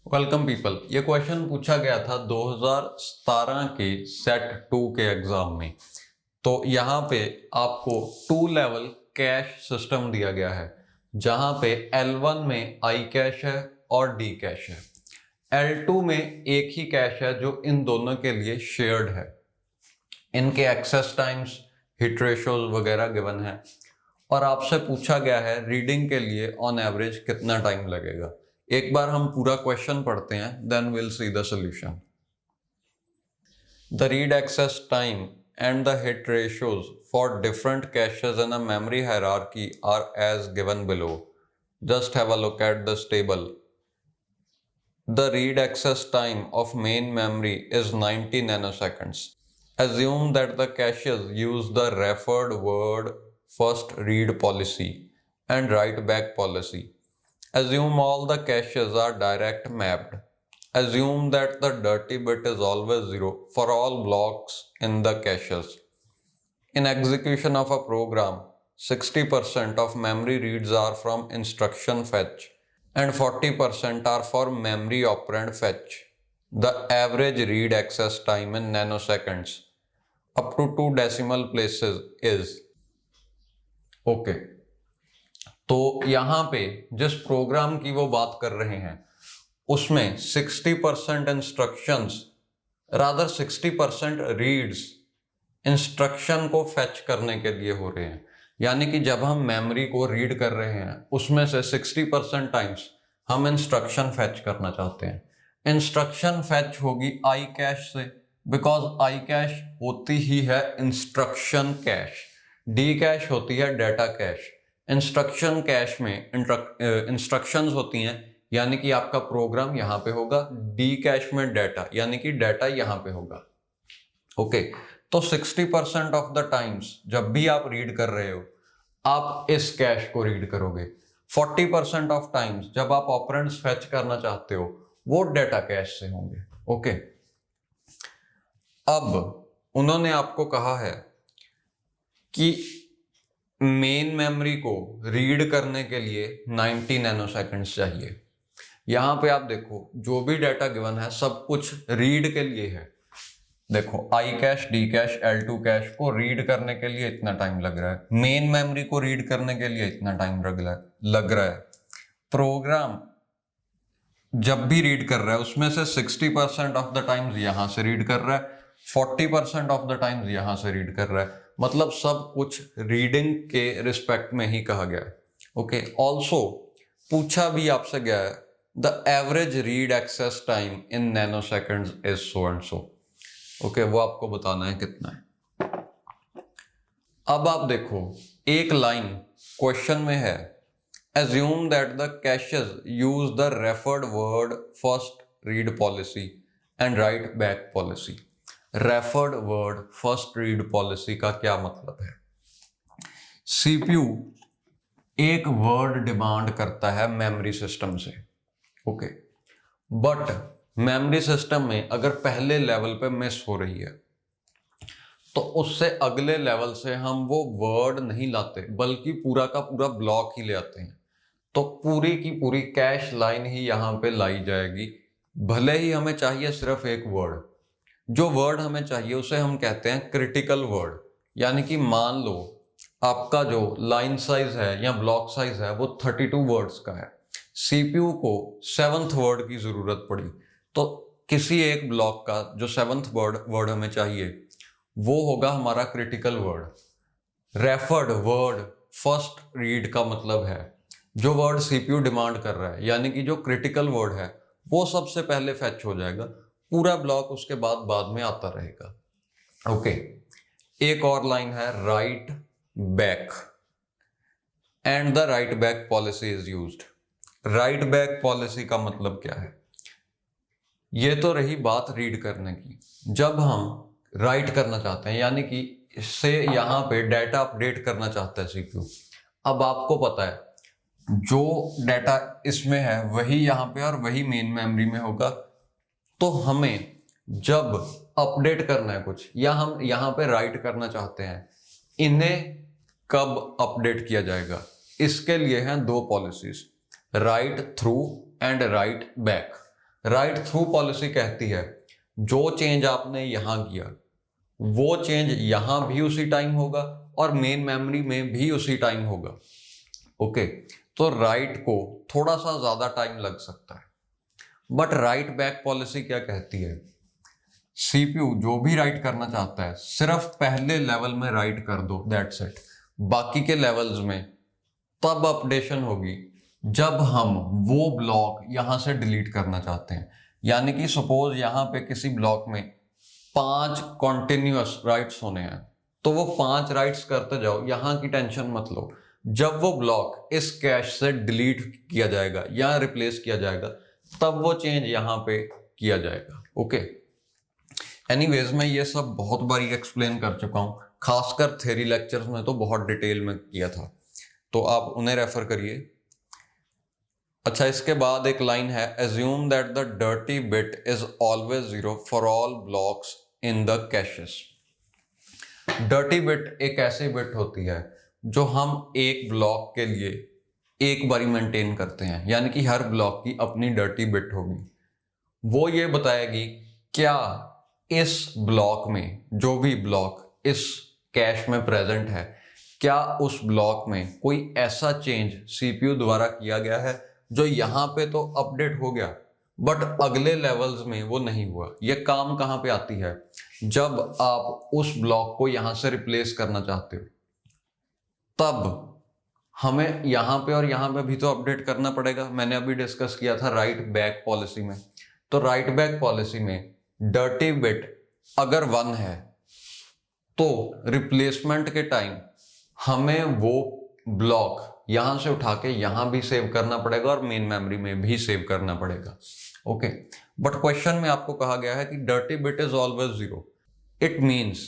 Welcome people. ये question पूछा गया था 2017 के सेट 2 के एग्जाम में। तो यहाँ पे आपको 2 लेवल कैश सिस्टम दिया गया है, जहां पे L1 में आई कैश है और डी कैश है। L2 में एक ही कैश है जो इन दोनों के लिए शेयर्ड है। इनके एक्सेस टाइम्स, हिट रेशोज वगैरह गिवन है और आपसे पूछा गया है रीडिंग के लिए ऑन एवरेज कितना टाइम लगेगा। एक बार हम पूरा क्वेश्चन पढ़ते हैं, then will see the solution. The read access time and the hit ratios for different caches in a memory hierarchy are as given below. Just have a look at this table. The read access time of main memory is 90 nanoseconds. Assume that the caches use the referred word first read policy and write back policy. Assume all the caches are direct mapped. Assume that the dirty bit is always 0 for all blocks in the caches. In execution of a program, 60% of memory reads are from instruction fetch and 40% are for memory operand fetch. The average read access time in nanoseconds up to 2 decimal places is okay. तो यहाँ पे जिस programme की वो बात कर रहे हैं उसमें 60% इंस्ट्रक्शंस रादर 60% रीड्स इंस्ट्रक्शन को फेच करने के लिए हो रहे हैं। यानी कि जब हम मेमोरी को रीड कर रहे हैं उसमें से 60% टाइम्स हम इंस्ट्रक्शन फेच करना चाहते हैं। इंस्ट्रक्शन फेच होगी आई कैश से, बिकॉज आई कैश होती ही है इंस्ट्रक्शन कैश, डी कैश होती है डेटा कैश। इंस्ट्रक्शन कैश में इंस्ट्रक्शंस होती हैं, यानी कि आपका प्रोग्राम यहां पे होगा। डी कैश में डेटा, यानी कि डेटा यहां पे होगा। ओके, तो 60% ऑफ द टाइम्स जब भी आप रीड कर रहे हो आप इस कैश को रीड करोगे। 40% ऑफ टाइम्स जब आप ऑपरेंड्स फेच करना चाहते हो वो डेटा कैश से होंगे। ओके, अब उन्होंने आपको कहा है कि मेन मेमोरी को रीड करने के लिए 90 नैनोसेकंड्स चाहिए। यहां पे आप देखो जो भी डाटा गिवन है सब कुछ रीड के लिए है। देखो I cache, D cache, L2 cache को रीड करने के लिए इतना टाइम लग रहा है, मेन मेमोरी को रीड करने के लिए इतना टाइम लग रहा है। प्रोग्राम जब भी रीड कर रहा है उसमें से 60% ऑफ द टाइम्स यहां से रीड कर रहा है, 40% ऑफ द टाइम्स यहां से रीड कर रहा है। मतलब सब कुछ रीडिंग के रिस्पेक्ट में ही कहा गया है। ओके, ऑल्सो पूछा भी आपसे गया है the average read access time in nanoseconds is so and so. Okay, वो आपको बताना है कितना है। अब आप देखो एक लाइन क्वेश्चन में है, assume that the caches use the referred word first read policy and write back policy. referred word first read policy का क्या मतलब है? CPU एक वर्ड डिमांड करता है मेमोरी सिस्टम से। ओके, बट मेमोरी सिस्टम में अगर पहले लेवल पे मिस हो रही है तो उससे अगले लेवल से हम वो वर्ड नहीं लाते बल्कि पूरा का पूरा ब्लॉक ही ले आते हैं। तो पूरी की पूरी कैश लाइन ही यहां पे लाई जाएगी, भले ही हमें चाहिए सिर्फ एक वर्ड। जो वर्ड हमें चाहिए उसे हम कहते हैं क्रिटिकल वर्ड। यानी कि मान लो आपका जो लाइन साइज है या ब्लॉक साइज है वो 32 वर्ड्स का है, सीपीयू को 7th वर्ड की जरूरत पड़ी, तो किसी एक ब्लॉक का जो 7th वर्ड हमें चाहिए वो होगा हमारा critical word. Referred word first read का मतलब है जो वर्ड सीपीयू डिमांड कर रहा है, यानी कि जो क्रिटिकल वर्ड है वो सबसे पहले फेच हो जाएगा, पूरा ब्लॉक उसके बाद में आता रहेगा। ओके, एक और लाइन है right back and the right back policy is used. Right back policy का मतलब क्या है? ये तो रही बात रीड करने की। जब हम राइट करना चाहते हैं यानी कि इससे यहां पे डाटा अपडेट करना चाहता है सीपीयू। अब आपको पता है जो डाटा इसमें है वही यहाँ पे और वही मेन मेमोरी में होगा, तो हमें जब अपडेट करना है कुछ या हम यहाँ पे राइट करना चाहते हैं, इन्हें कब अपडेट किया जाएगा? इसके लिए हैं दो policies, right through and right back. Right through policy कहती है जो चेंज आपने यहां किया वो चेंज यहां भी उसी टाइम होगा और मेन मेमोरी में भी उसी टाइम होगा। ओके, तो राइट को थोड़ा सा ज्यादा टाइम लग सकता है, बट राइट बैक पॉलिसी क्या कहती है, सीपीयू जो भी राइट करना चाहता है सिर्फ पहले लेवल में राइट कर दो, दैट्स इट। बाकी के लेवल्स में तब अपडेशन होगी जब हम वो ब्लॉक यहां से डिलीट करना चाहते हैं। यानी कि सपोज यहां पे किसी ब्लॉक में 5 कॉन्टिन्यूअस राइट्स होने हैं, तो वो 5 राइट्स करते जाओ, यहां की टेंशन मत लो। जब वो ब्लॉक इस कैश से डिलीट किया जाएगा या रिप्लेस किया जाएगा तब वो चेंज यहां पे किया जाएगा। ओके, एनीवेज मैं ये सब बहुत बारी एक्सप्लेन कर चुका हूं, खासकर थ्योरी लेक्चर्स में तो बहुत डिटेल में किया था, तो आप उन्हें रेफर करिए। अच्छा, इसके बाद एक लाइन है, assume that the dirty bit is always 0 for all blocks in the caches। Dirty bit एक ऐसी बिट होती है जो हम एक ब्लॉक के लिए एक बारी मेंटेन करते हैं, यानी कि हर ब्लॉक की अपनी डर्टी बिट होगी। वो ये बताएगी क्या इस ब्लॉक में, जो भी ब्लॉक इस कैश में प्रेजेंट है, क्या उस ब्लॉक में कोई ऐसा चेंज सीपीयू द्वारा किया गया है जो यहाँ पे तो अपडेट हो गया बट अगले लेवल्स में वो नहीं हुआ। ये काम कहाँ पे आती है, जब आप उस ब्लॉक को यहां से रिप्लेस करना चाहते हो तब हमें यहां पे और यहां पे भी तो अपडेट करना पड़ेगा। मैंने अभी डिस्कस किया था राइट बैक पॉलिसी में, तो राइट बैक पॉलिसी में डर्टी बिट अगर 1 है तो रिप्लेसमेंट के टाइम हमें वो ब्लॉक यहां से उठा के यहां भी सेव करना पड़ेगा और मेन मेमोरी में भी सेव करना पड़ेगा। ओके, बट क्वेश्चन में आपको कहा गया है कि dirty bit is always 0। It means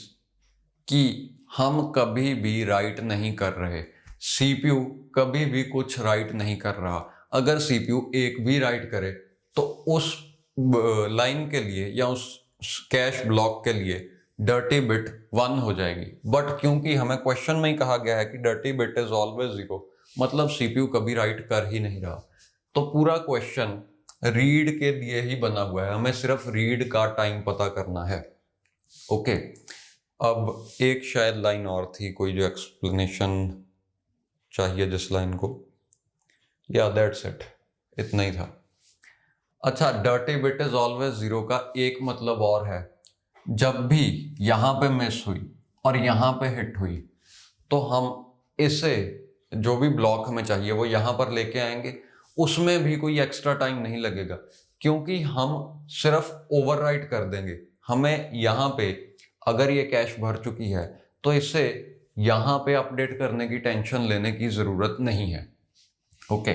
कि हम कभी भी राइट नहीं कर रहे, सीपीयू कभी भी कुछ राइट नहीं कर रहा। अगर सीपीयू एक भी राइट करे तो उस लाइन के लिए या उस कैश ब्लॉक के लिए डर्टी बिट 1 हो जाएगी। बट क्योंकि हमें क्वेश्चन में ही कहा गया है कि डर्टी बिट इज ऑलवेज 0, मतलब सीपीयू कभी राइट कर ही नहीं रहा, तो पूरा क्वेश्चन रीड के लिए ही बना हुआ है, हमें सिर्फ रीड का टाइम पता करना है। ओके, अब एक शायद लाइन और थी कोई जो एक्सप्लेनेशन चाहिए जिस लाइन को, या दैट्स इट, इतना ही था। अच्छा, डर्टी बिट इज ऑलवेज 0 का एक मतलब और है, जब भी यहां पे मिस हुई और यहां पे हिट हुई तो हम इसे जो भी ब्लॉक हमें चाहिए वो यहां पर लेके आएंगे, उसमें भी कोई एक्स्ट्रा टाइम नहीं लगेगा क्योंकि हम सिर्फ ओवरराइट कर देंगे। हमें यहां पे अगर ये कैश भर चुकी है तो इसे यहां पे अपडेट करने की टेंशन लेने की जरूरत नहीं है। ओके,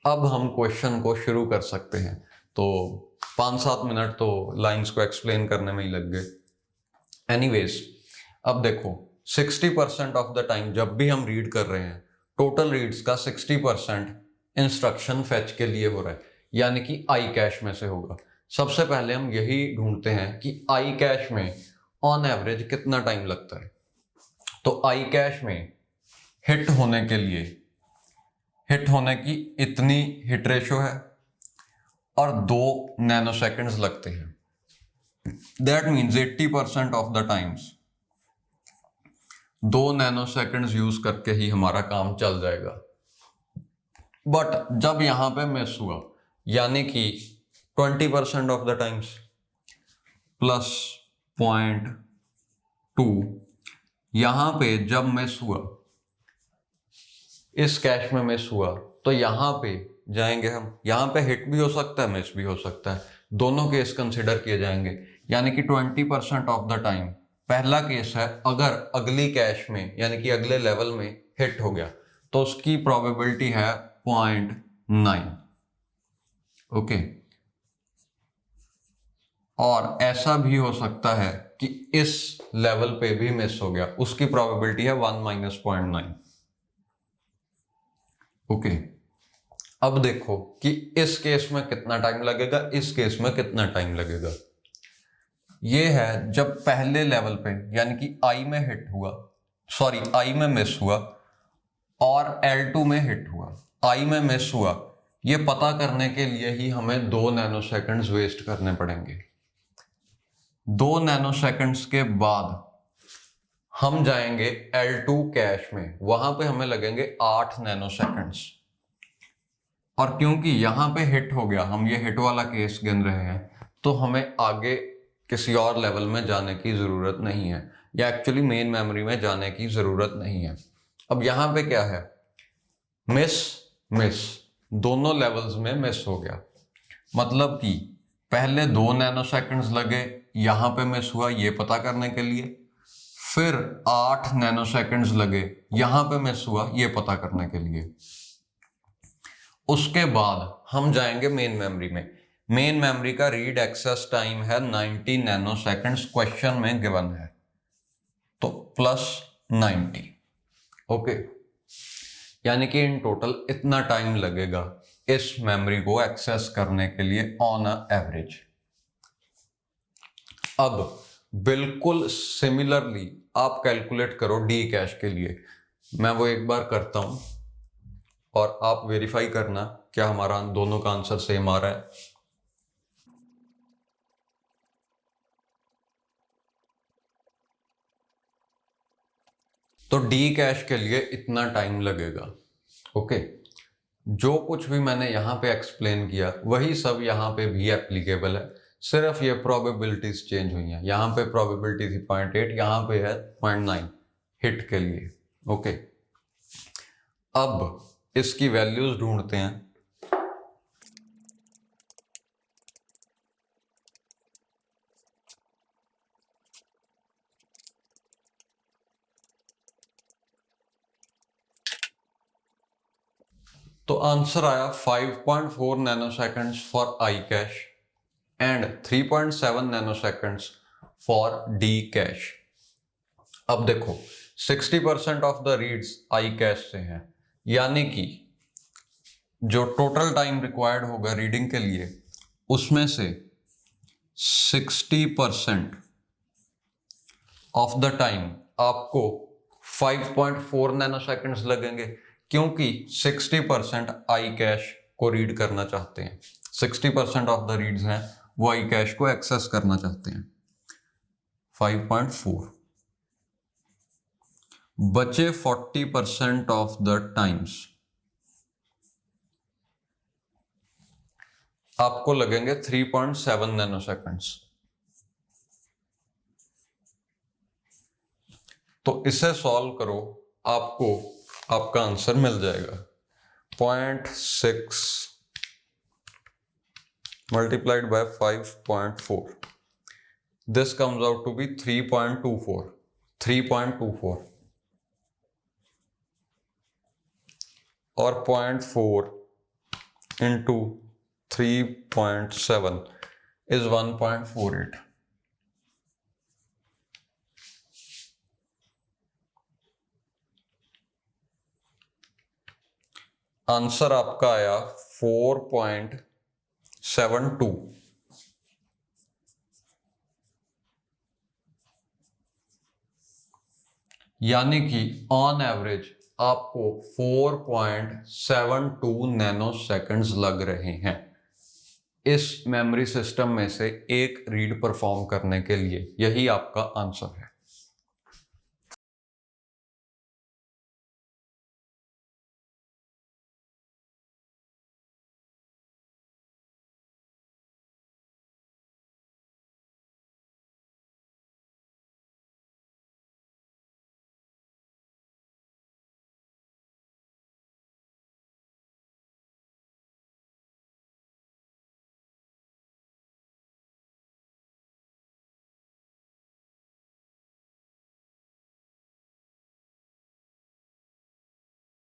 अब हम क्वेश्चन को शुरू कर सकते हैं। तो 5-7 मिनट तो लाइंस को एक्सप्लेन करने में ही लग गए। एनीवेज, अब देखो 60% ऑफ द टाइम जब भी हम रीड कर रहे हैं, टोटल रीड्स का 60% इंस्ट्रक्शन फेच के लिए हो रहा है, यानी कि आई कैश में से होगा। सबसे पहले हम यही ढूंढते हैं कि आई कैश में ऑन एवरेज कितना टाइम लगता है। तो आई कैश में हिट होने के लिए, हिट होने की इतनी हिट रेशो है और 2 नैनोसेकंड्स लगते हैं। That means 80% of the times 2 nanoseconds use करके ही हमारा काम चल जाएगा। बट जब यहां पे मिस हुआ, यानी कि 20% ऑफ द टाइम्स +0.2, यहां पे जब मिस हुआ, इस कैश में मिस हुआ, तो यहां पे जाएंगे हम, यहां पे हिट भी हो सकता है मिस भी हो सकता है, दोनों केस कंसिडर किए जाएंगे। यानी कि 20% ऑफ द टाइम पहला केस है, अगर अगली कैश में यानी कि अगले लेवल में हिट हो गया तो उसकी प्रोबेबिलिटी है 0.9। ओके, और ऐसा भी हो सकता है कि इस लेवल पे भी मिस हो गया, उसकी प्रोबेबिलिटी है 1 - 0.9। ओके, अब देखो कि इस केस में कितना टाइम लगेगा, इस केस में कितना टाइम लगेगा। ये है जब पहले लेवल पे यानी कि आई में हिट हुआ, सॉरी आई में मिस हुआ और L2 में हिट हुआ। आई में मिस हुआ ये पता करने के लिए ही हमें 2 नैनोसेकंड्स वेस्ट करने पड़ेंगे। 2 नैनोसेकंड्स के बाद हम जाएंगे L2 कैश में, वहां पे हमें लगेंगे 8 नैनोसेकंड्स। और क्योंकि यहां पे हिट हो गया, हम ये हिट वाला केस गिन रहे हैं, तो हमें आगे किसी और लेवल में जाने की जरूरत नहीं है, या एक्चुअली मेन मेमोरी में जाने की जरूरत नहीं है। अब यहां पे क्या है, मिस मिस, दोनों लेवल्स में मिस हो गया। मतलब कि पहले 2 नैनोसेकंड्स लगे, यहां पे मिस हुआ ये पता करने के लिए, फिर 8 नैनोसेकंड्स लगे, यहां पे मिस हुआ ये पता करने के लिए। उसके बाद हम जाएंगे मेन मेमोरी में। मेन मेमोरी का रीड एक्सेस टाइम है 90 नैनोसेकंड्स, क्वेश्चन में गिवन है, तो प्लस 90। ओके, यानी कि इन टोटल इतना टाइम लगेगा इस मेमोरी को एक्सेस करने के लिए ऑन अ एवरेज। अब बिल्कुल सिमिलरली आप कैलकुलेट करो डी कैश के लिए। मैं वो एक बार करता हूं और आप वेरीफाई करना क्या हमारा दोनों का आंसर सेम आ रहा है। तो डी कैश के लिए इतना टाइम लगेगा। ओके, जो कुछ भी मैंने यहां पे एक्सप्लेन किया वही सब यहां पे भी एप्लीकेबल है, सिर्फ ये प्रोबेबिलिटीज चेंज हुई हैं। यहां पे प्रोबेबिलिटी थी 0.8, यहां पे है 0.9 हिट के लिए। ओके, अब इसकी वैल्यूज ढूंढते हैं। तो आंसर आया 5.4 nanoseconds for I cache and 3.7 nanoseconds for D cache. अब देखो 60% of the reads I cache से हैं, यानी कि जो टोटल टाइम रिक्वायर्ड होगा रीडिंग के लिए उसमें से 60% ऑफ द टाइम आपको 5.4 नैनोसेकंड्स लगेंगे, क्योंकि 60% आई कैश को रीड करना चाहते हैं। 60% ऑफ द रीड्स हैं वो आई कैश को एक्सेस करना चाहते हैं। 5.4 बचे 40% ऑफ द टाइम्स आपको लगेंगे 3.7 नैनोसेकंड्स। तो इसे सॉल्व करो, आपको आपका आंसर मिल जाएगा। 0.6 multiplied by 5.4, this comes out to be 3.24 और 0.4 into 3.7 is 1.48। आंसर आपका आया 4.72। यानी कि ऑन एवरेज आपको 4.72 नैनो सेकंड्स लग रहे हैं इस मेमोरी सिस्टम में से एक रीड परफॉर्म करने के लिए। यही आपका आंसर है।